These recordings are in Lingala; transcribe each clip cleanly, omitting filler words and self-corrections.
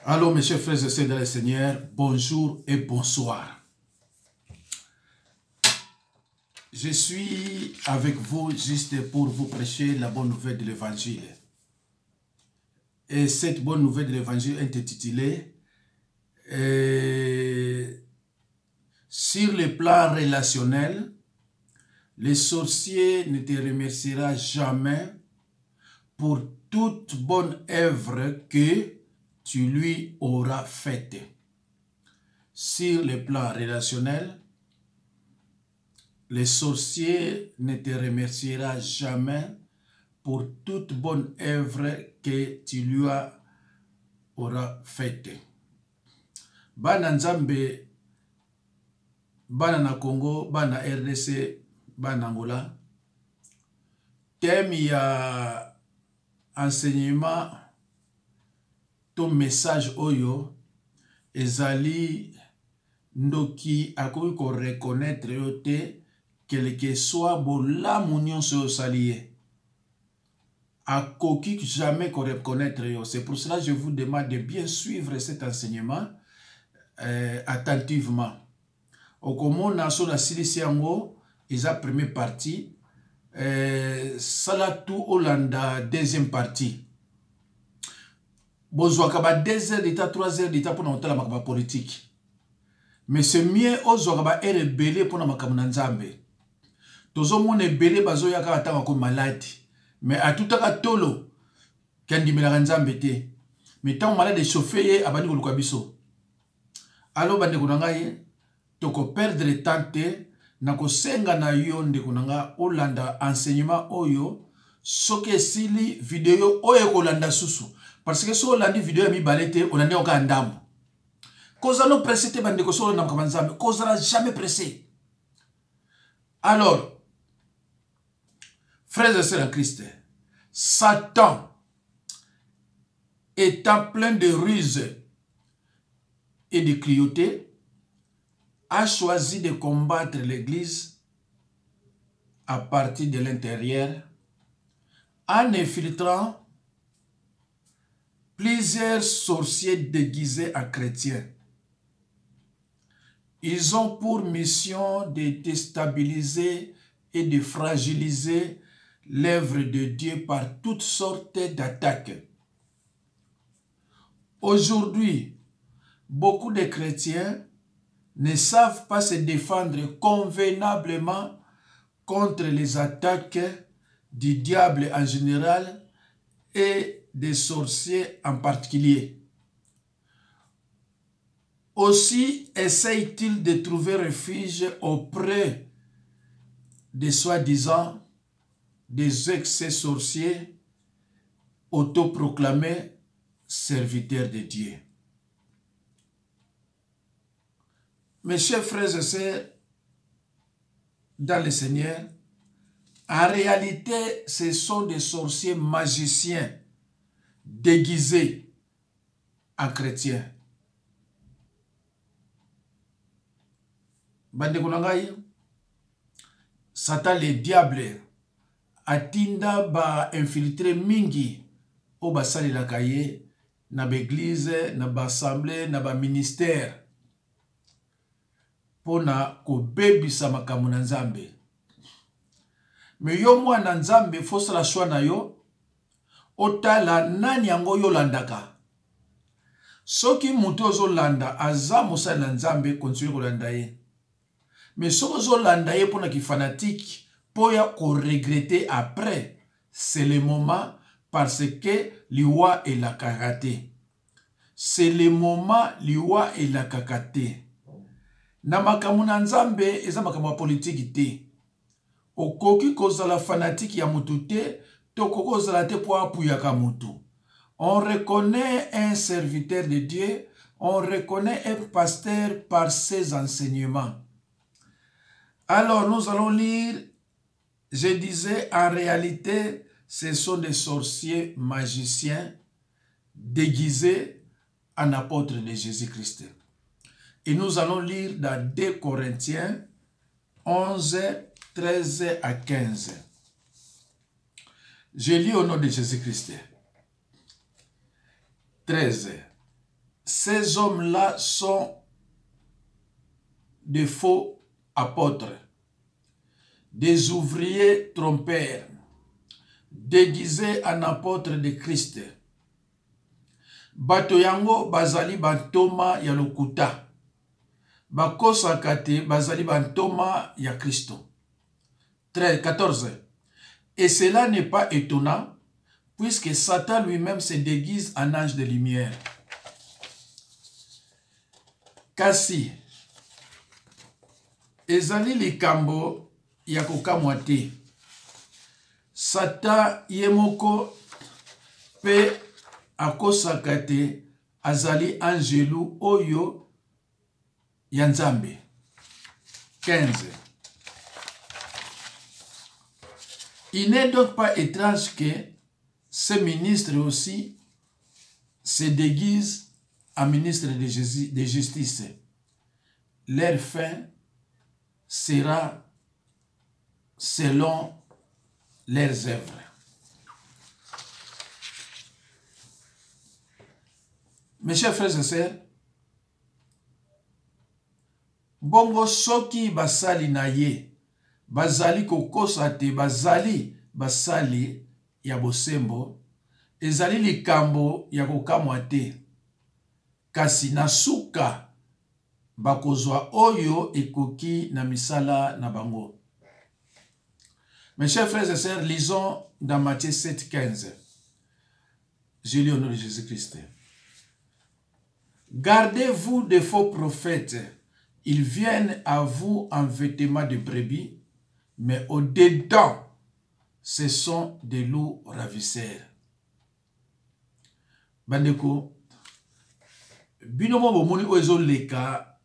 Allô, mes chers frères et sœurs dans le Seigneur, bonjour et bonsoir. Je suis avec vous juste pour vous prêcher la bonne nouvelle de l'Évangile. Et cette bonne nouvelle de l'Évangile est intitulée sur le plan relationnel, le sorcier ne te remerciera jamais pour toute bonne œuvre que tu lui auras faite. Sur le plan relationnel, le sorcier ne te remerciera jamais pour toute bonne œuvre que tu lui auras faite. Bana Nzambe, bana na Congo, bana RDC, bana Angola, thème ya enseignement, ton message oyo, ezali ndoki akoki ko reconnaître yote, quel que soit bolamu nyonso osaliye. Akoki jamais ko reconnaître yo. C'est pour cela que je vous demande de bien suivre cet enseignement attentivement. Okomona so na silisi yango, eza première partie, salatu Olanda deuxième partie. Bozwaka ba 2 heures d'état, 3 heures d'état pour na makaba politique. Mais c'est mieux ozwaka ba rebelle pour na makaba na Nzambe. Tozo mone belé bazo yaka atanga ko malade. Mais à tout à tolo kandi melaka Nzambe te. Mais tant malade de chauffer abandi ko lukabiso. Alors bande ko ngai toko perdre temps te na ko senga na yo nde ko nga Olanda enseignement oyo soke sili vidéo oyo ko landa susu. Parce que so landi vidéo mi balete onande oka ndambo. Koza no pressé te bande ko so na makaba Nzambe. Koza na jamais pressé. Alors frères et sœurs en Christ, Satan, étant plein de ruses et de cruauté, a choisi de combattre l'Église à partir de l'intérieur en infiltrant plusieurs sorciers déguisés en chrétiens. Ils ont pour mission de déstabiliser et de fragiliser l'œuvre de Dieu par toutes sortes d'attaques. Aujourd'hui, beaucoup de chrétiens ne savent pas se défendre convenablement contre les attaques du diable en général et des sorciers en particulier. Aussi essayent-ils de trouver refuge auprès des soi-disant des ex-sorciers autoproclamés serviteurs de Dieu. Mes chers frères et sœurs, dans le Seigneur, en réalité, ce sont des sorciers magiciens déguisés en chrétiens. Bandekonangai, Satan le diable atinda ba infiltré mingi o basali la kaye na l'église, na ba assemblée, na ba ministère pona ko bebisa makambo na Nzambe. Mais yo mwana Nzambe fosa la choix na yo otala nani yango yo landaka. Soki mutu ozolanda aza mosali na Nzambe continue kolanda ye. Mais soki ozolanda ye pona ki fanatique poya ko regretter après, c'est le moment parce que liwa et la karaté. C'est le moment liwa et la karaté. Na makambo na Nzambe eza makambo politique te. Okoki kozala fanatique ya mutu te, toko kozala te po apuyaka mutu. On reconnaît un serviteur de Dieu, on reconnaît un pasteur par ses enseignements. Alors nous allons lire. Je disais, en réalité, ce sont des sorciers magiciens déguisés en apôtres de Jésus-Christ. Et nous allons lire dans 2 Corinthiens 11, 13 à 15. Je lis au nom de Jésus-Christ. 13. ces hommes-là sont de faux apôtres, des ouvriers trompeurs, déguisés en apôtres de Christ. Bato yango bazali bantoma ya lokuta. Bakosaka te bazali bantoma ya Christo. 14. Et cela n'est pas étonnant, puisque Satan lui-même se déguise en ange de lumière. Kasi, ezali likambo ya kokamwa te. Satan yemoko pe akosaka te azali angelu oyo ya Nzambe. 15. Il n'est donc pas étrange que ces ministres aussi se déguisent en ministres de justice. Leur fin sera selon leurs œuvres. Mes chers frères et sœurs, bongo soki basali na ye, bazali kokosa te, bazali basali ya bosembo, ezali likambo ya kokamwa te, kasi na suka bakozwa oyo ekoki na misala na bango. Mes chers frères et sœurs, lisons dans Matthieu 7, 15. Je lis au nom de Jésus-Christ. Gardez-vous des faux prophètes. Ils viennent à vous en vêtements de brebis, mais au-dedans, ce sont des loups ravisseurs. Bandeko, binomo bomoni oezo leka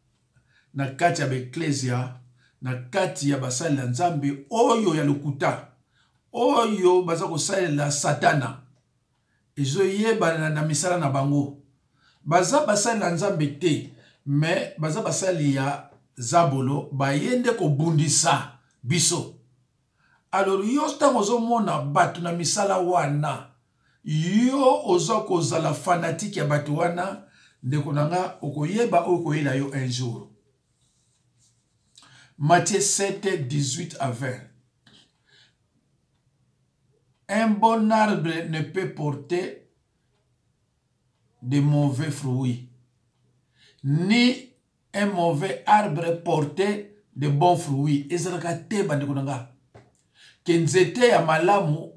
na kati ya beklesia, na kati ya basali la Nzambe oyo ya lokuta, oyo baza kosali la satana, ezo yeba na misala na bango. Baza basali la Nzambe te, mais baza basali ya zabolo, bayende ko bundisa biso. Alors yo tango zo mona batu na misala wana, yo ozo kozala fanatique ya batu wana, ndeko nanga okoyeba okoyela yo un jour. Matthieu 7, 18 à 20. Un bon arbre ne peut porter de mauvais fruits, ni un mauvais arbre porter de bons fruits. Ezalaka te bandeko nanga. Ke nzete ya malamu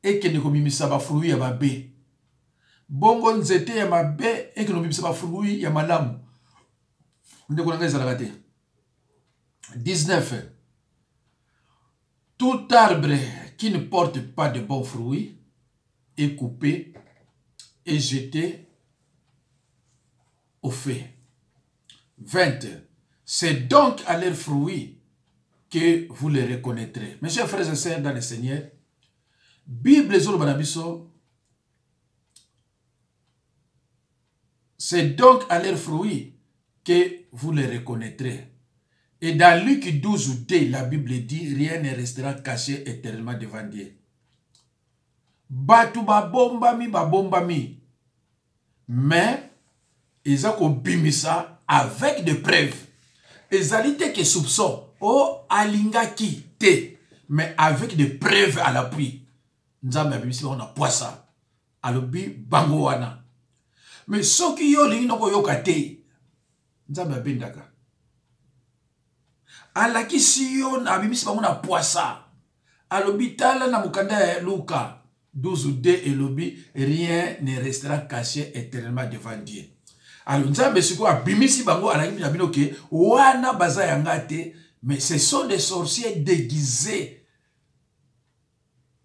ekende komimisa ba fruits ya babe. Bongo nzete ya mabe ekende komimisa ba fruits ya malamu. Ndeko nanga ezalaka te. 19. Tout arbre qui ne porte pas de bons fruits est coupé et jeté au feu. 20. C'est donc à leurs fruits que vous les reconnaîtrez. Mes chers frères et sœurs dans le Seigneur, Bible zolo banabiso, c'est donc à leurs fruits que vous les reconnaîtrez. Et dans Luc 12, 2, la Bible dit, rien ne restera caché éternellement devant Dieu. Batu babombami. Mais, ils ont bimisa avec des preuves. Ils ont dit que soupçon, oh, alingaki te, mais avec des preuves à l'appui. Nous avons on a poissa. Alobi bango wana. Mais ceux qui ont dit non yokate, nous avons bindaka. Alaki siyo na bimisi bango na poissa. Alobi tala na mukanda ya Luka 12 ou 2 et lobi, rien ne restera caché éternellement devant Dieu. Alors, Nzambe siko abimisi bango alaki na bino ke wana baza yanga te, mais ce sont des sorciers déguisés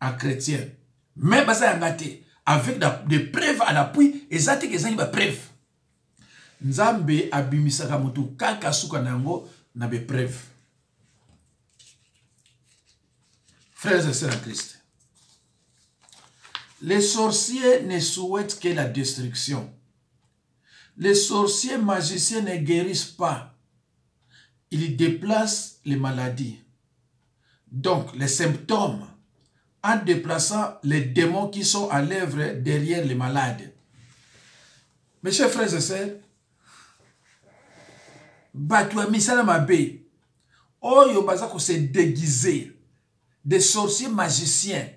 en chrétiens. Mais baza yanga te, avec des preuves à l'appui, et ça te ke zani ba preuve. Nzambe abimisa ka mutu kaka suka nango na be preuve. Frères et sœurs en Christ, les sorciers ne souhaitent que la destruction. Les sorciers magiciens ne guérissent pas. Ils déplacent les maladies. Donc, les symptômes, en déplaçant les démons qui sont à l'œuvre derrière les malades. Mes chers frères et sœurs, Batua misala mabe, oyo bazako se déguiser, des sorciers magiciens,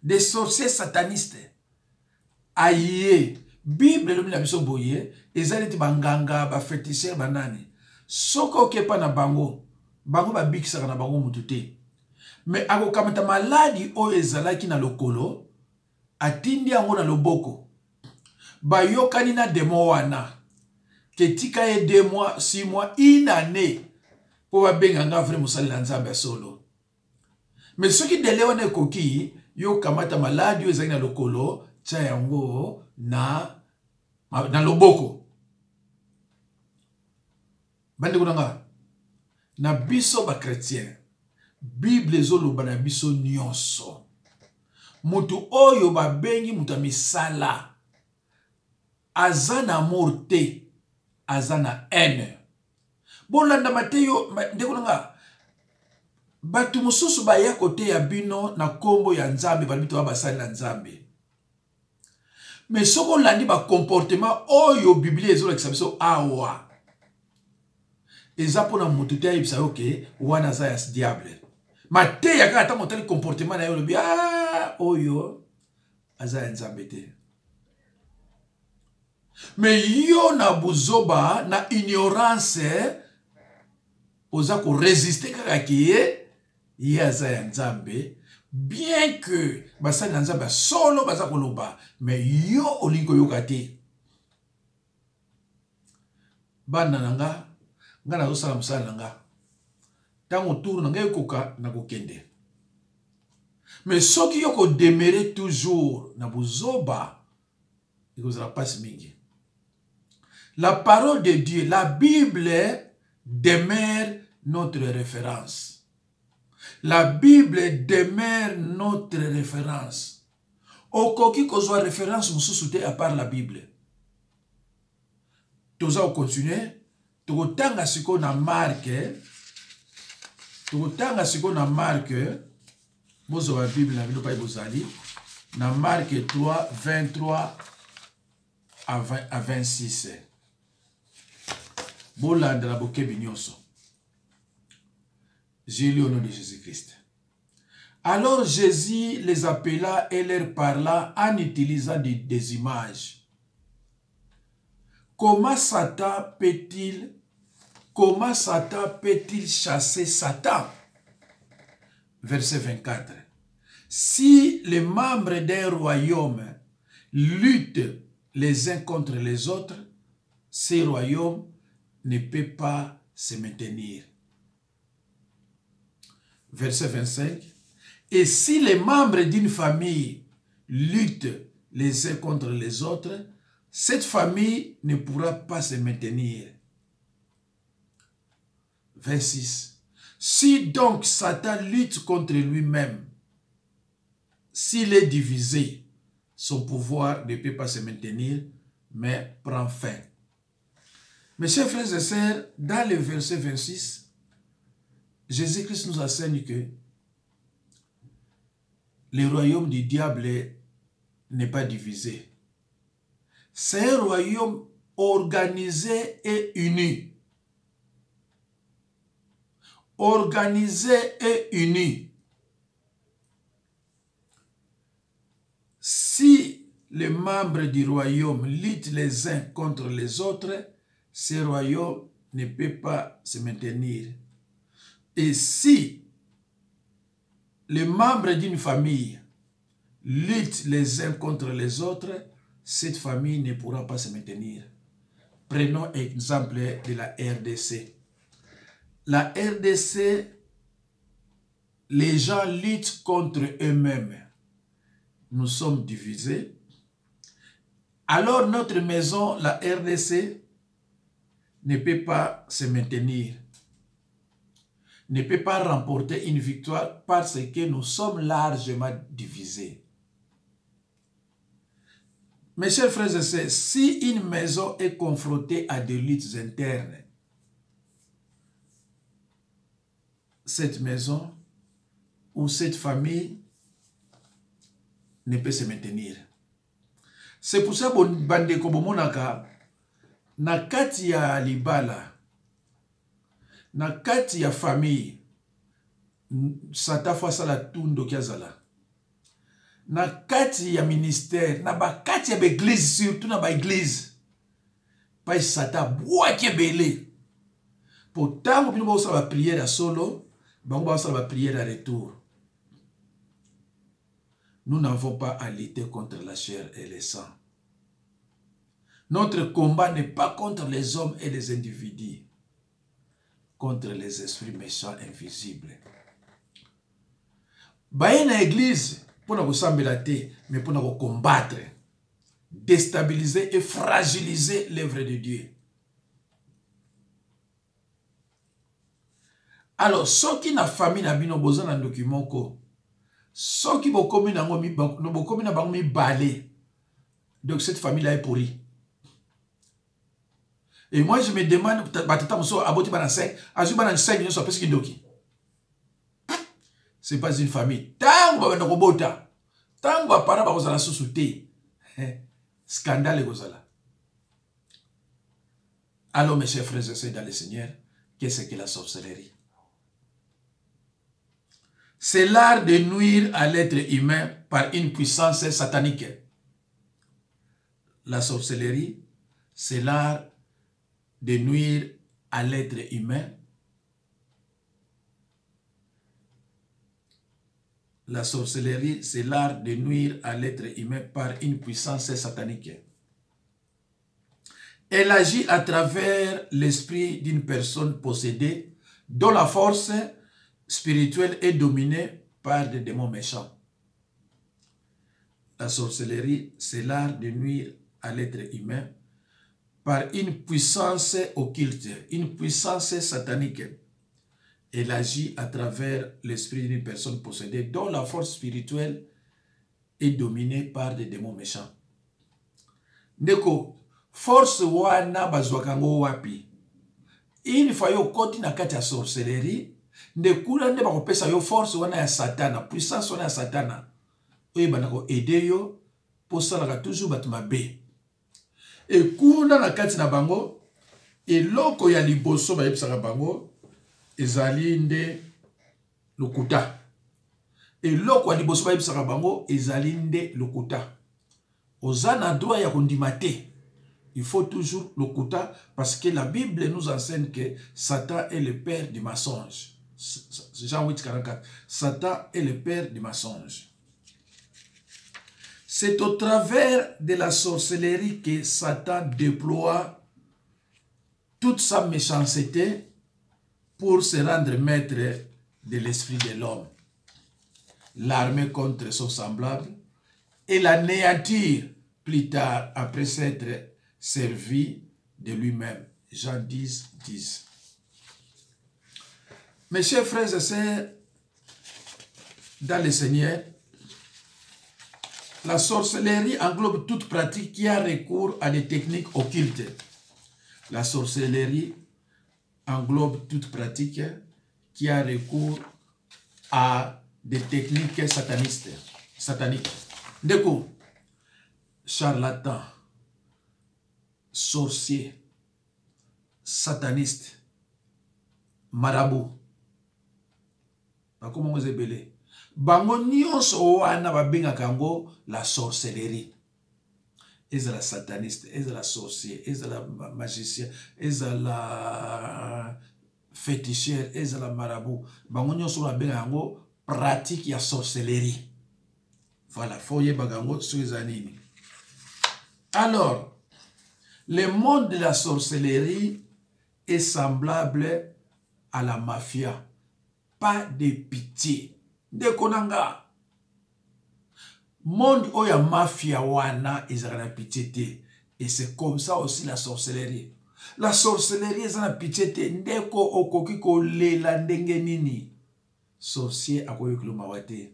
des sorciers satanistes. Aïe, Bible le biso boye, ezali banganga, ba féticheur banani. Soko kepa na bango, bango ba bikisa na bango mutute. Mais ako kamata maladi oyo ezalaki na lokolo, atindi yango na loboko. Bayokani na demo wana. Ketika ye 2 mois, 6 mois, 1 année. Pour ba benganga vrai musali na nzambe solo. Mais ce qui délai wana koki, yo kamata maladi oyo ezalaki na lokolo, tia yango na loboko. Bande kunanga. Na biso ba chrétien. Bible ezoloba na biso nyonso. Mutu oyo ba bengi mutu misala. Azana amour te, azana haine. Bolanda Mateyo, ndekunanga. Batu mususu ba ya kote ya bino na kombo ya nzambe, balibito wa basali na nzambe. Mais soko landi ba comportement oyo Biblia ezola kisabiso awa. Ezapo na mutu te ayibisa yoke, wana za ya diable. Mate ya kata motali comportement na yo lobi, oyo, aza ya nzambe te. Mais yo na buzoba, na ignorance, oza ko résister kaka kiye, ye aza ya nzambe, bien que basali na nzambe solo baza koloba, mais yo olingo yoka te. Bana nanga, nga na zosala musala nanga. Tango tour nanga yokoka na kokende. Mais soki yoko demeurer toujours na buzoba, ikozala pasi mingi. La parole de Dieu, la Bible demeure notre référence. La Bible demeure notre référence. Okoki kozwa référence mususu te à part la Bible. Toza continuer, tokotanga siko na Marque, bozo wa Bible na bino pa bozali, na Marque 3, 23 à 26. Bolanda la bokebi nyonso. J'ai lu au nom de Jésus-Christ. Alors Jésus les appela et leur parla en utilisant des images. Comment Satan peut-il chasser Satan? Verset 24. Si les membres d'un royaume luttent les uns contre les autres, ces royaumes ne peut pas se maintenir. Verset 25. Et si les membres d'une famille luttent les uns contre les autres, cette famille ne pourra pas se maintenir. 26. Si donc Satan lutte contre lui-même, s'il est divisé, son pouvoir ne peut pas se maintenir, mais prend fin. Mes chers frères et sœurs, dans le verset 26, Jésus-Christ nous enseigne que le royaume du diable n'est pas divisé. C'est un royaume organisé et uni. Organisé et uni. Si les membres du royaume luttent les uns contre les autres, ce royaume ne peut pas se maintenir. Et si les membres d'une famille luttent les uns contre les autres, cette famille ne pourra pas se maintenir. Prenons l'exemple de la RDC. La RDC, les gens luttent contre eux-mêmes. Nous sommes divisés. Alors notre maison, la RDC, ne peut pas se maintenir, ne peut pas remporter une victoire parce que nous sommes largement divisés. Mes chers frères et sœurs, si une maison est confrontée à des luttes internes, cette maison ou cette famille ne peut se maintenir. C'est pour ça que bande kobomonaka na kati ya libala, na kati ya famille, Satan fois ça la tundo kiazala. Na kati ya ministère, na ba kati ya église, surtout na ba église. Pas Satan bois qui est belé. Pourtant, nous avons la prière à solo, nous avons la prière à retour. Nous n'avons pas à lutter contre la chair et le sang. Notre combat n'est pas contre les hommes et les individus, contre les esprits méchants invisibles. Baye na église, pour nous sembler, mais pour nous combattre, déstabiliser et fragiliser l'œuvre de Dieu. Alors, ceux qui na famille na bino besoin d'un document ko, ceux qui vont commis na ngomi, no commis na bangomi balé, donc cette famille là est pourrie. Et moi je me demande, batata moso aboti bana 5, azu bana 5 millions so pesi kindoki. C'est pas une famille. Tango ba ndoko bota, tango apara ba kozala susute, scandale kozala. Alors mes chers frères et sœurs dans le Seigneur, qu'est-ce que la sorcellerie? C'est l'art de nuire à l'être humain par une puissance satanique. La sorcellerie, c'est l'art de nuire à l'être humain. La sorcellerie, c'est l'art de nuire à l'être humain par une puissance satanique. Elle agit à travers l'esprit d'une personne possédée dont la force spirituelle est dominée par des démons méchants. La sorcellerie, c'est l'art de nuire à l'être humain par une puissance occulte, une puissance satanique. Elle agit à travers l'esprit d'une personne possédée dont la force spirituelle est dominée par des démons méchants. Neko, force wana bazwakango wapi. Une fois yo koti na kati ya sorcellerie, ndekula nde bakopesa yo force wana ya satana, puissance wana ya satana. Oye banako aider yo posalaka toujours bato mabe. Et kuna na kati na bango, eloko ya liboso bayebisaka bango ezali nde lokuta. Eloko ya liboso bayebisaka bango ezali nde lokuta. Oza na droit ya kondima te. Il faut toujours lokuta parce que la Bible nous enseigne que Satan est le père du mensonge. Jean 8, 44. Satan est le père du mensonge. C'est au travers de la sorcellerie que Satan déploie toute sa méchanceté pour se rendre maître de l'esprit de l'homme, l'armer contre son semblable et l'anéantir plus tard après s'être servi de lui-même. Jean 10, 10. Mes chers frères et sœurs, dans le Seigneur, la sorcellerie englobe toute pratique qui a recours à des techniques occultes. La sorcellerie englobe toute pratique qui a recours à des techniques sataniques. Déco, charlatan, sorcier, sataniste, marabout. Comment vous appelez? Bango nyonso wana babengaka yango la sorcellerie. Ezala sataniste, ezala sorcier, ezala magicien, ezala féticheur, ezala marabout. Bango nyonso babengaka yango pratique ya sorcellerie. Voilà, foye bagango suizanini. Alors, le monde de la sorcellerie est semblable à la mafia. Pas de pitié. De konanga. Monde où ya mafia wana ezala pitié te. Et c'est comme ça aussi la sorcellerie. La sorcellerie ezala pitié te. Ndeko okoki ko lela ndenge nini. Sorcier akoyoki lo mawate.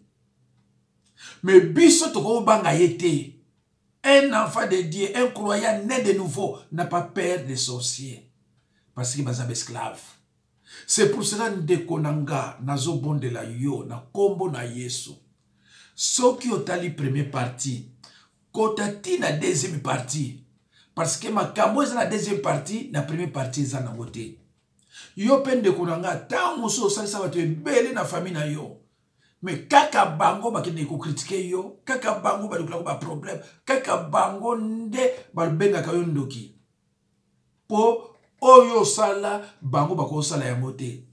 Mais biso toko banga yete. Un enfant de Dieu, un croyant né de nouveau, n'a pas peur des sorciers. Parce qu'il est esclave. C'est pour cela ndekonanga nazo bondela yo na kombo na Yesu. Soki otali première partie, kota ti na deuxième partie parce que makambo eza na deuxième partie na première partie eza nango te. Yo pe ndeko na nga ntango mosusu osalisa bato ebele na famille na yo mais kaka bango bakende kokritike yo, kaka bango balukulako baproblème, kaka bango nde balobengaka yo ndoki po oyo osala bango bakosala yango te.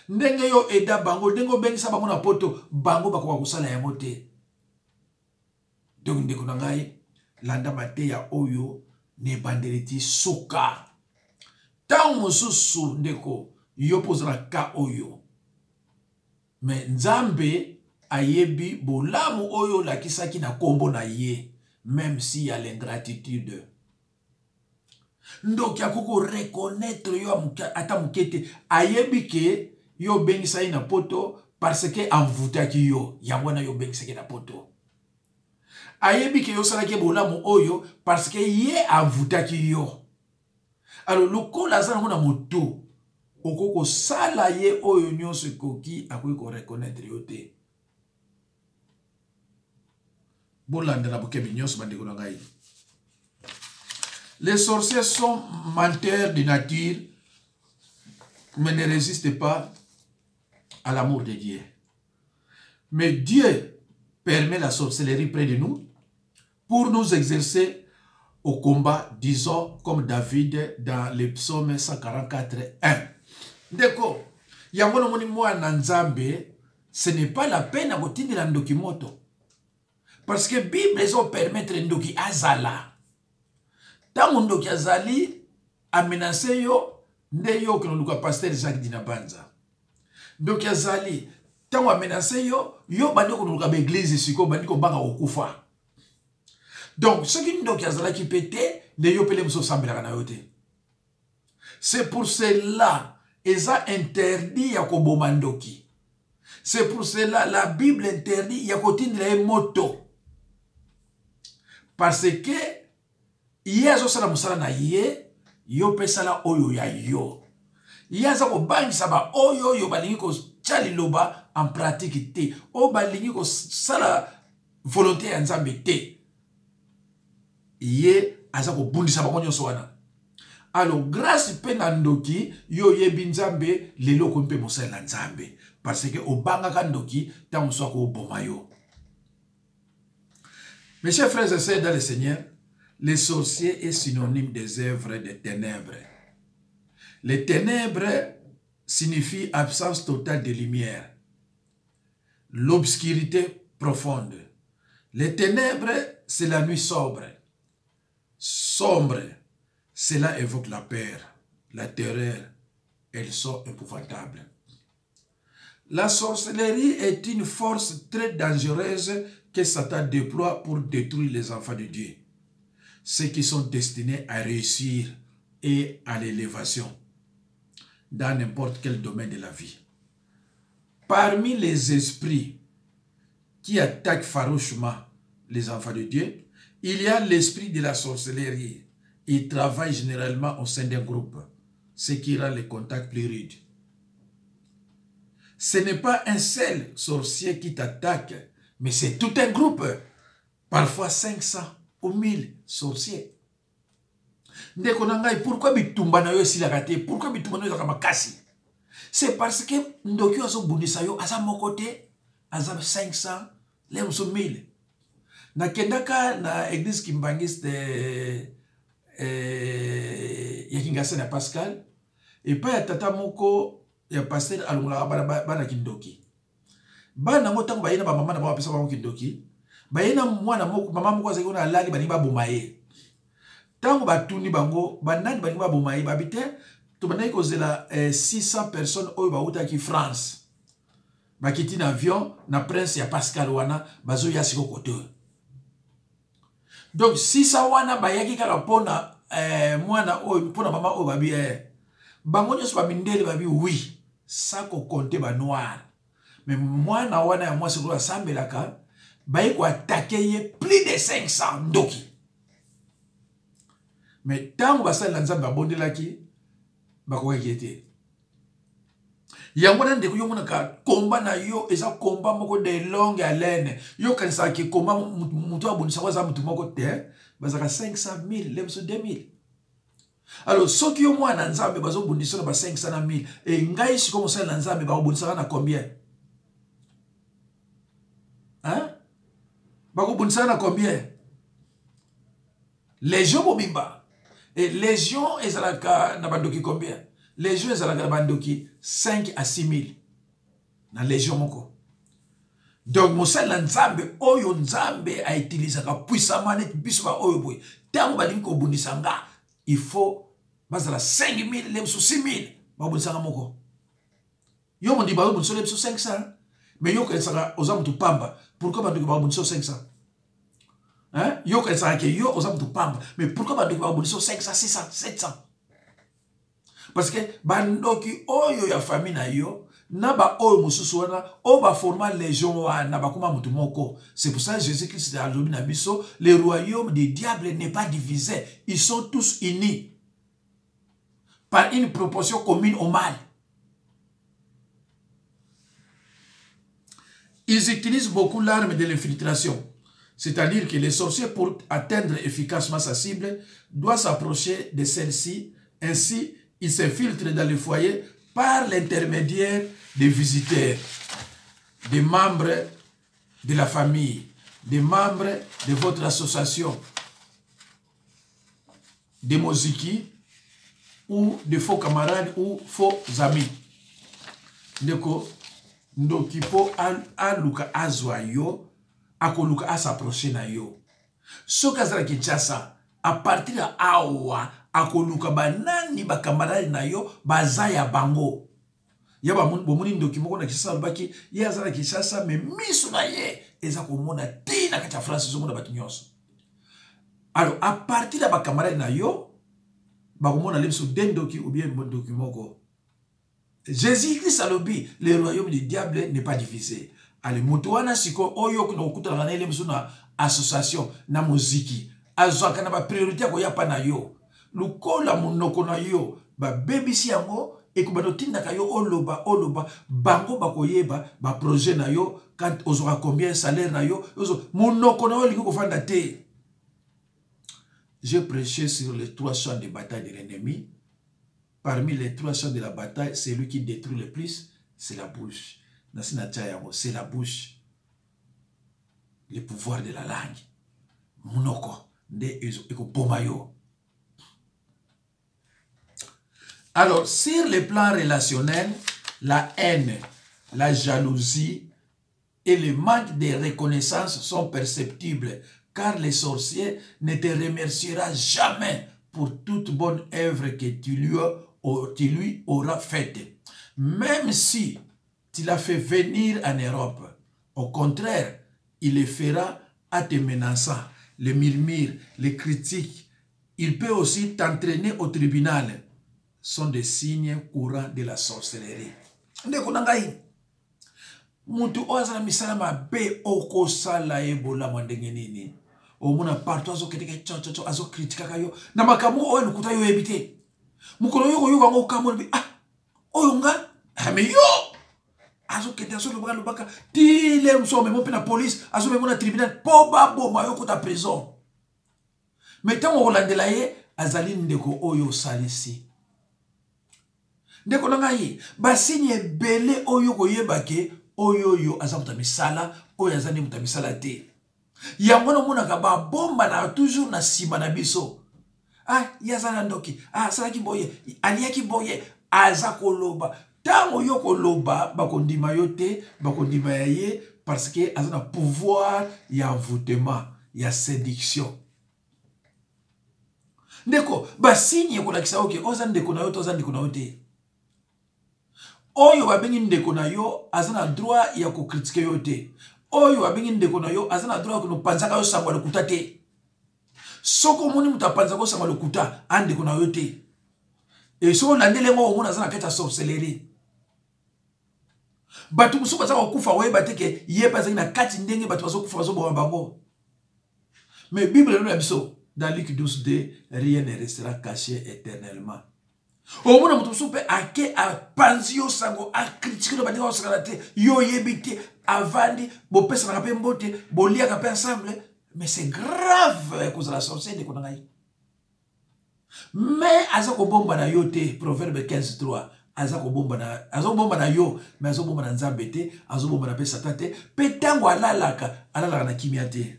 Ndenge yo eda bango, ndenge obengisa bango na poto bango bakoka kosala yango te. Donc ndeko na ngai landa mateya oyo ne bandeleti soka. Tango mosusu ndeko yo pozala ka oyo. Mais Nzambe ayebi bolamu oyo lakisaki na kombo na ye, même s'il y a l'ingratitude. Donc ya koko reconnaître yo ata mukete ayebi ke yo bengisa na poto parce que envoutaki yo yango na yo bengisa na poto. Ayebi ke yo salaki bolamu oyo parce que ye envoutaki yo. Alors lokola za na moto okoko sala ye oyo nyonso koki akoki ko reconnaître yo te. Bolanda na bokebi nyonso bandeko na ngai. Les sorciers sont menteurs de nature, mais ne résistent pas à l'amour de Dieu. Mais Dieu permet la sorcellerie près de nous pour nous exercer au combat, disons comme David dans le psaume 144, 1. D'accord. Yangono moni mwana Nzambe, ce n'est pas la peine à kotindi la ndoki moto. Parce que Bible les ont permettre ndoki azala. Tango ndoki azali amenace yo nde yo kino luka pasteur Jacques Dinabanza. Ndoki azali tango amenace yo yo bandi ko luka ba église siko bandi ko banga okufa. Donc ce qui ndoki azala ki pété ne yo pele muso sambela na yote. C'est pour cela eza interdit ya koboma ndoki. C'est pour cela la Bible interdit ya kotindela moto. Parce que Yezo sala musala na ye, yo pesala oyo ya yo. Yeza ko bangisa ba oyo yo balingi ko tchali loba en pratique te. O balingi ko sala volonté ya Nzambe te. Ye aza ko bundisa ba nyonso wana. Alors grâce pe na ndoki yo yebi Nzambe lelo ko mpe mosala Nzambe parce que obanga ka ndoki tango so ko boma yo. Mes chers frères et sœurs dans le Seigneur, les sorciers est synonyme des œuvres des ténèbres. Les ténèbres signifient absence totale de lumière, l'obscurité profonde. Les ténèbres, c'est la nuit sobre. Sombre, cela évoque la peur, la terreur. Elles sont épouvantables. La sorcellerie est une force très dangereuse que Satan déploie pour détruire les enfants de Dieu, ceux qui sont destinés à réussir et à l'élévation dans n'importe quel domaine de la vie. Parmi les esprits qui attaquent farouchement les enfants de Dieu, il y a l'esprit de la sorcellerie. Il travaille généralement au sein d'un groupe, ce qui rend les contacts plus rudes. Ce n'est pas un seul sorcier qui t'attaque, mais c'est tout un groupe, parfois 500 ou 1000 sorciers. Ndeko nangai, pourquoi bitumba na yo silaka te? Pourquoi bitumba na yo makasi? C'est parce que ndoki azo bundisa yo aza mokote, aza 500, le muso 1000. Na kendaka na église kimbangiste ya Kingasa na Pascal, et pas ya tata moko ya pasteur alungula bana kindoki. Bana ngotango bayina ba mama na ba pesa ba kindoki. Bayina mwana moko mama moko azaki na lali bani ba bomaye. Tango batuni bango banani bani ba bomaye babite to banai kozela 600 personnes oyo bauta ki France. Bakiti na avion na prince ya Pascal wana bazo ya siko kote. Donc 600 wana bayaki kala pona mwana oyo pona mama oyo babi bango nyonso ba mindele babi oui ça ko compter ba noir. Mais moi, na wana moi c'est quoi sambelaka, baï ko attaquer plus de 500 ndoki. Mais tant que ça Nzambe abondelaki, ba ko yete. yango na ndeko yo monaka combat na yo eza combat moko de longue haleine yo kanisa ki combat mutu abonisa kwa za mutu moko te bazaka 500,000 lemso 2000. Alors soki yo mwana nzambe bazo bondisa na ba 500,000 et ngai siko mosala na nzambe ba bondisa na combien? Hein? Ba bondisa na combien? Légion bobimba. Et légion ezalaka na bandoki combien? Légion ezalaka na bandoki 5 à 6,000 na légion moko. Donc mosala nzambe oyo nzambe a utilisé ka puissamment net biso ba oyo boy. Tango balingi ko bondisa nga, il faut bazala 5,000 lemso 6,000 ba bondisa nga moko. Yo mondi ba bondisa lemso 500, mais yo kensaka ozamutu pamba. Pourquoi bandoki ba bondisa 500? Hein? Yo kensaka ke yo ozamutu pamba, mais pourquoi bandoki ba bondisa 500, 600, 700? Parce que bandoki oyo ya famille na yo na ba oyo mususu wana o ba forma légion wana ba kuma mutu moko. C'est pour ça que Jésus-Christ a dit na biso, le royaume des diables n'est pas divisé, ils sont tous unis par une proportion commune au mal. Ils utilisent beaucoup l'arme de l'infiltration. C'est-à-dire que les sorciers, pour atteindre efficacement sa cible, doivent s'approcher de celle-ci. Ainsi, ils s'infiltrent dans le foyer par l'intermédiaire des visiteurs, des membres de la famille, des membres de votre association, des moziki ou de faux camarades ou faux amis. Ndeko, ndokipo aluka azwa yo, akoluka s'approcher na yo. Sokazara Kinshasa, à partir de awa, akoluka banani ba camarade na yo, bazaya bango. Yaba bomuni ndokimoko na Kinshasa lobaki, yazara Kinshasa me miso na ye, eza komona tina kati ya France zomona batu nyonso. Alors, à partir de ba camarade na yo, ba komona lemso dendoki ou bien ndokimoko. Jésus-Christ alobi, le royaume du diable n'est pas divisé. Ale mutuana siko oyo kuna ukuta na ile msuna association na muziki. Azwaka na ba priorité ko yapa na yo. Lukola munoko na yo ba bebisi yango ekubado tinda ka yo oloba bango bakoyeba ba projet na yo quand ozora combien salaire na yo munoko na yo lingo ko fanda te. J'ai prêché sur les 3 champs de bataille de l'ennemi. Parmi les 3 champs de la bataille, celui qui détruit le plus, c'est la bouche. C'est la bouche. Le pouvoir de la langue. Munoko. Alors, sur le plan relationnel, la haine, la jalousie et le manque de reconnaissance sont perceptibles, car les sorciers ne te remerciera jamais pour toute bonne œuvre que tu lui auras faite. Même si tu l'as fait venir en Europe, au contraire, il le fera à te menaçant, les murmures, les critiques. Il peut aussi t'entraîner au tribunal. Sont des signes courants de la sorcellerie. Mutu oza na misala mabe oko sala ebola mwandenge nini. Omuna partout azo keteke chochocho azo kritika kayo. Na makamu oyo lukuta yo ebite. Mukolo yo yo wango kamo bi oyo nga ame yo. Azo kete azo lubaka tile mso memo pe na police azo memo na tribunal po babo mayo kota prison. Metango olandela ye azali ndeko oyo salisi. Ndeko nangai basinye bele oyo koyebake oyo yo azamuta misala oyo azani muta misala te. Yango na mona ka ba bomba na toujours na sima na biso. Yazana ndoki. Salaki boye, aliaki boye, aza koloba. Tango yo koloba bakondima yo te, bakondima ya ye parce que azana pouvoir ya envoûtement, ya séduction. Ndeko basinye ko lakisa oke oza ndeko na yo to oza ndeko na yo te. Oyo wabengi ndeko na yo azana droit ya ko critiquer yo te. Oyo wabengi ndeko na yo azana droit ko panzaka yo sangwa lokuta te. Soko moni mutapanza ko sangwa lokuta andeko na yo te. E soko landele ngo omona azana keta sorcellerie. Batu musu baza kokufa we bateke ye bazaki na kati ndenge batu bazo kufa bazo bomba bango. Mais Bible nous dit dans Luc 12:2, rien ne restera caché éternellement. Au moins, mon soupe ake a panzi yo sango a critiquer le bâtiment sakalate yo yebite avandi bo pesa na kape mbote bo lia kape ensemble, mais c'est grave cause la sorcière de konangai. Mais azako bomba na yo te proverbe 15:3 azako bomba na yo mais azako bomba na nzambe te azako bomba na pe satan te pe tango alalaka na kimia te.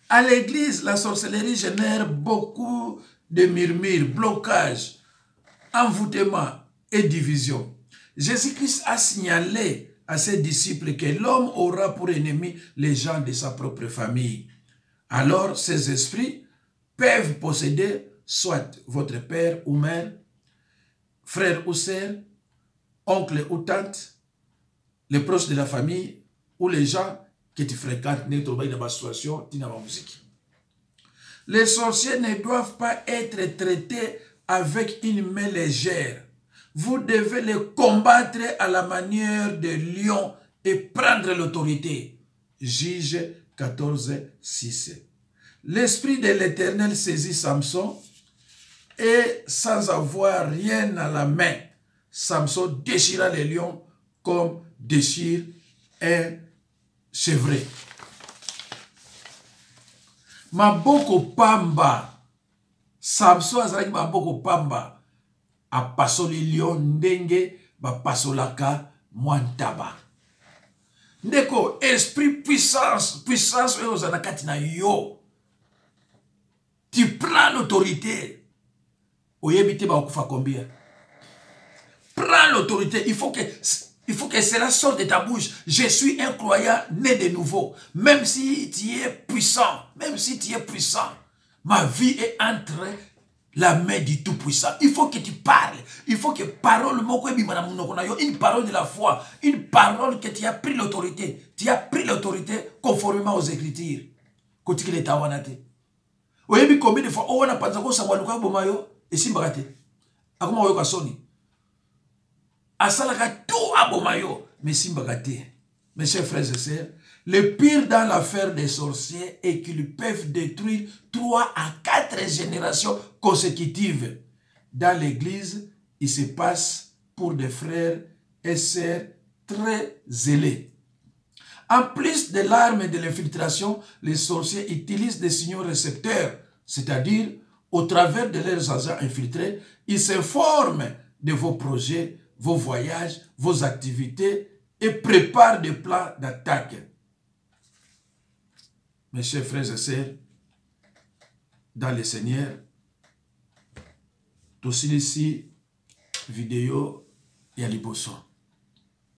À l'église, la sorcellerie génère beaucoup de murmures, blocages, envoûtements et divisions. Jésus-Christ a signalé à ses disciples que l'homme aura pour ennemi les gens de sa propre famille. Alors, ces esprits peuvent posséder soit votre père ou mère, frère ou sœur, oncle ou tante, les proches de la famille ou les gens que tu fréquentes dans ma situation, dans ma musique. Les sorciers ne doivent pas être traités avec une main légère. Vous devez les combattre à la manière de lions et prendre l'autorité. Juge 14:6. L'esprit de l'Éternel saisit Samson et sans avoir rien à la main, Samson déchira les lions comme déchire un chevreuil. Maboko pamba. Samson azalaki maboko pamba. Apasoli lion ndenge bapasolaka mwantaba. Ndeko esprit puissance oyo ozala kati na yo. Tu prends l'autorité. Oyebi te bakokufa combien? Prends l'autorité. Il faut que cela sorte de ta bouche. Je suis un croyant né de nouveau. Même si tu es puissant, ma vie est entre la main du Tout-Puissant. Il faut que tu parles. Il faut que parole, une parole de la foi, une parole que tu as pris l'autorité. Tu as pris l'autorité conformément aux Écritures. Kotiki le tawanate. Oyebi combien de fois on a pas encore savoir le bomayo et simbagate. Akoma oyo kasoni. Asalaka tout abomayo mais simbagate. Mes chers frères et sœurs, le pire dans l'affaire des sorciers est qu'ils peuvent détruire 3 à 4 générations consécutives. Dans l'église, il se passe pour des frères et sœurs très zélés. En plus de l'arme et de l'infiltration, les sorciers utilisent des signaux récepteurs, c'est-à-dire, au travers de leurs agents infiltrés, ils s'informent de vos projets, vos voyages, vos activités et préparent des plans d'attaque. Mes chers frères et sœurs, dans le Seigneur, tout ici, vidéo et à liboso.